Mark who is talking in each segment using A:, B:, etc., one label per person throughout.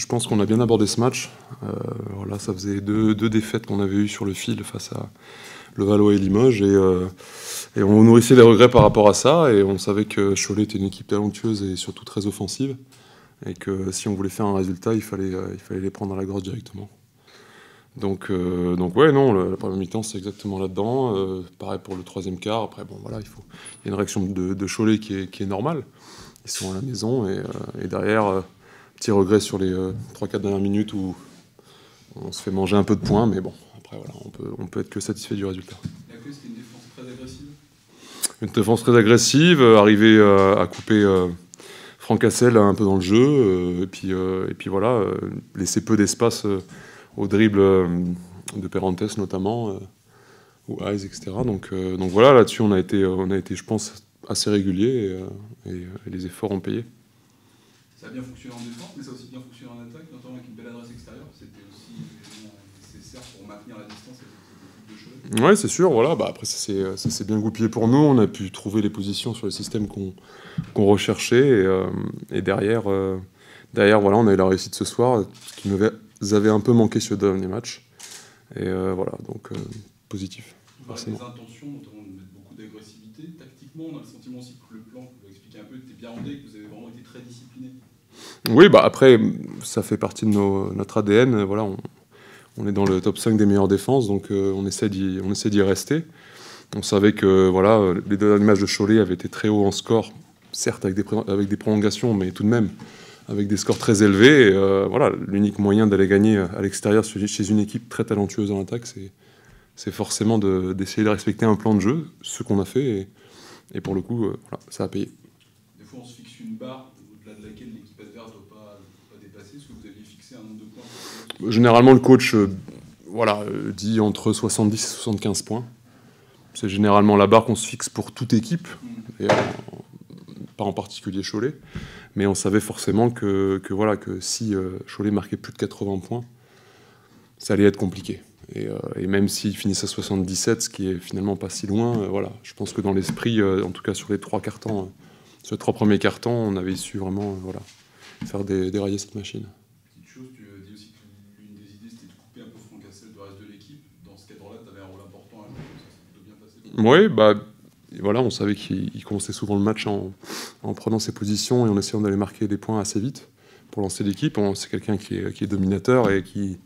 A: Je pense qu'on a bien abordé ce match. Voilà, ça faisait deux défaites qu'on avait eues sur le fil face à Levallois et Limoges. Et on nourrissait les regrets par rapport à ça. Et on savait que Cholet était une équipe talentueuse et surtout très offensive. Et que si on voulait faire un résultat, il fallait les prendre à la gorge directement. Donc ouais, non, la première mi-temps, c'est exactement là-dedans. Pareil pour le troisième quart. Après, bon, voilà, il y a une réaction de Cholet qui est normale. Ils sont à la maison et derrière, petit regret sur les 3-4 dernières minutes où on se fait manger un peu de points, mais bon, après voilà, on peut être que satisfait du résultat.
B: La clé, c'était une défense très agressive.
A: Une défense très agressive, arriver à couper Franck Hassel un peu dans le jeu, et puis voilà, laisser peu d'espace au dribble de Perrantes notamment, ou Hayes, etc. Donc voilà, là-dessus on a été, je pense, assez régulier et les efforts ont payé.
B: Ça a bien fonctionné en défense, mais ça a aussi bien fonctionné en attaque, notamment avec une belle adresse extérieure. C'était aussi nécessaire pour maintenir la distance avec cette équipe de Cholet.
A: Oui, c'est sûr. Voilà. Bah, après, ça s'est bien goupillé pour nous. On a pu trouver les positions sur le système qu'on recherchait. Et derrière, voilà, on a eu la réussite ce soir, ce qui nous avait un peu manqué sur le dernier match. Et voilà, donc positif.
B: Vous avez des intentions, notamment de mettre beaucoup d'agressivité. Tactiquement, on a le sentiment aussi que le plan, vous expliquez un peu, était bien rodé, que vous avez vraiment été très discipliné.
A: Oui, bah après, ça fait partie de notre ADN. Voilà, on est dans le top 5 des meilleures défenses, donc on essaie d'y rester. On savait que voilà, les deux derniers matchs de Cholet avaient été très hauts en score, certes avec des prolongations, mais tout de même avec des scores très élevés. Et, voilà, l'unique moyen d'aller gagner à l'extérieur chez une équipe très talentueuse en attaque, c'est forcément d'essayer de respecter un plan de jeu, ce qu'on a fait, et pour le coup, voilà, ça a payé.
B: Des fois, on se fixe une barre au-delà de laquelle l'équipe adverse ne doit pas dépasser. Est-ce que vous aviez fixé un nombre de points?
A: Généralement, le coach voilà, dit entre 70 et 75 points. C'est généralement la barre qu'on se fixe pour toute équipe, et pas en particulier Cholet. Mais on savait forcément que si Cholet marquait plus de 80 points, ça allait être compliqué. Et même s'il finissait à 77, ce qui est finalement pas si loin, voilà, je pense que dans l'esprit, en tout cas sur les trois cartons, sur les trois premiers cartons, on avait su vraiment voilà, faire dérailler cette machine.
B: Petite chose, tu dis aussi que l'une des idées, c'était de couper un peu Franck Hassel du reste de l'équipe. Dans ce cadre-là, tu avais un rôle important à jouer, ça s'est plutôt bien passé.
A: Oui, bah, voilà, on savait qu'il commençait souvent le match en prenant ses positions et en essayant d'aller marquer des points assez vite pour lancer l'équipe. C'est quelqu'un qui est dominateur et qui,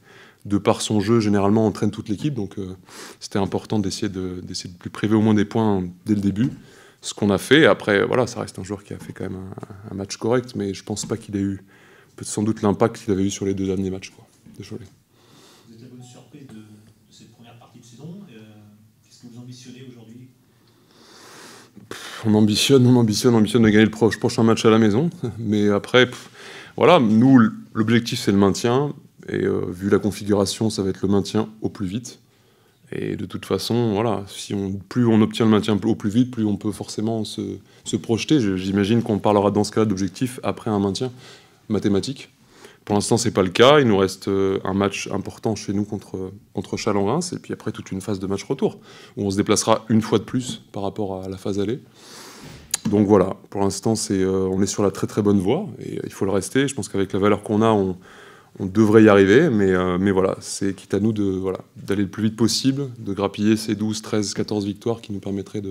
A: de par son jeu, généralement entraîne toute l'équipe. Donc c'était important d'essayer de lui priver au moins des points dès le début. Ce qu'on a fait. Après, voilà, ça reste un joueur qui a fait quand même un match correct, mais je pense pas qu'il ait eu sans doute l'impact qu'il avait eu sur les deux derniers matchs de Cholet.
C: Vous êtes la bonne surprise de cette première partie de saison. Qu'est-ce que vous ambitionnez aujourd'hui?
A: On ambitionne de gagner le prochain match à la maison. Mais après, voilà, nous, l'objectif, c'est le maintien. Et vu la configuration, ça va être le maintien au plus vite. Et de toute façon, voilà, plus on obtient le maintien au plus vite, plus on peut forcément se projeter. J'imagine qu'on parlera dans ce cas d'objectif après un maintien mathématique. Pour l'instant, c'est pas le cas. Il nous reste un match important chez nous contre Chalon-Reims, et puis après toute une phase de match retour, où on se déplacera une fois de plus par rapport à la phase aller. Donc voilà, pour l'instant, on est sur la très très bonne voie, et il faut le rester. Je pense qu'avec la valeur qu'on a, on devrait y arriver, mais voilà, c'est quitte à nous d'aller le plus vite possible, de grappiller ces 12, 13, 14 victoires qui nous permettraient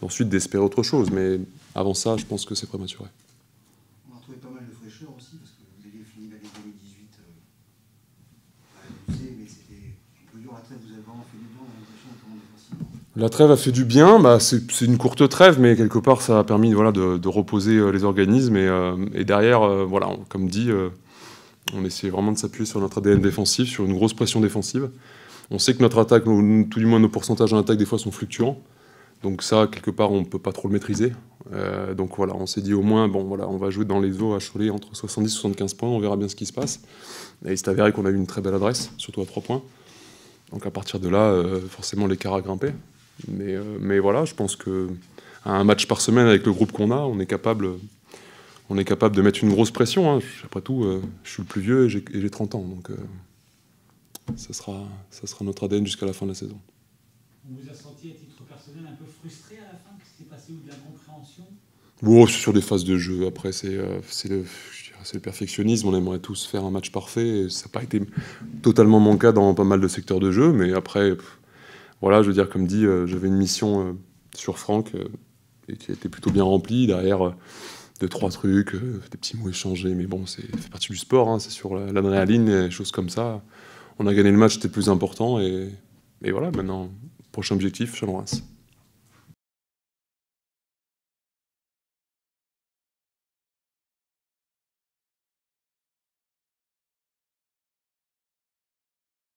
A: ensuite d'espérer autre chose. Mais avant ça, je pense que c'est prématuré.
D: On a retrouvé pas mal de fraîcheur aussi, parce que vous aviez fini l'année 2018 à l'UC, mais c'était un peu dur la trêve. Vous avez vraiment fait du bien, on a l'impression, notamment défensivement.
A: La trêve a fait du bien, bah, c'est une courte trêve, mais quelque part ça a permis voilà, de reposer les organismes, et derrière, voilà, comme dit, on essaie vraiment de s'appuyer sur notre ADN défensif, sur une grosse pression défensive. On sait que notre attaque, tout du moins nos pourcentages en attaque des fois sont fluctuants, donc ça, quelque part, on ne peut pas trop le maîtriser. Donc voilà, on s'est dit au moins, bon voilà, on va jouer dans les eaux à Cholet entre 70 et 75 points, on verra bien ce qui se passe. Et il s'est avéré qu'on a eu une très belle adresse, surtout à 3 points. Donc à partir de là, forcément l'écart a grimpé. Mais voilà, je pense qu'à un match par semaine avec le groupe qu'on a, on est capable de mettre une grosse pression. Hein. Après tout, je suis le plus vieux et j'ai 30 ans. Donc ça sera notre ADN jusqu'à la fin de la saison.
C: Vous vous avez senti à titre personnel un peu frustré à la fin? Qu'est-ce qui s'est passé, ou de l'incompréhension?
A: Bon, c'est sur des phases de jeu. Après, je dirais c'est le perfectionnisme, on aimerait tous faire un match parfait, et ça n'a pas été totalement mon cas dans pas mal de secteurs de jeu, mais après, voilà, je veux dire, comme dit, j'avais une mission sur Franck, et qui a été plutôt bien remplie, derrière 2-3 trucs, des petits mots échangés, mais bon, ça fait partie du sport, hein, c'est sur l'adrénaline, et des choses comme ça. On a gagné le match, c'était le plus important, et voilà, maintenant, prochain objectif, Chalon-Reims.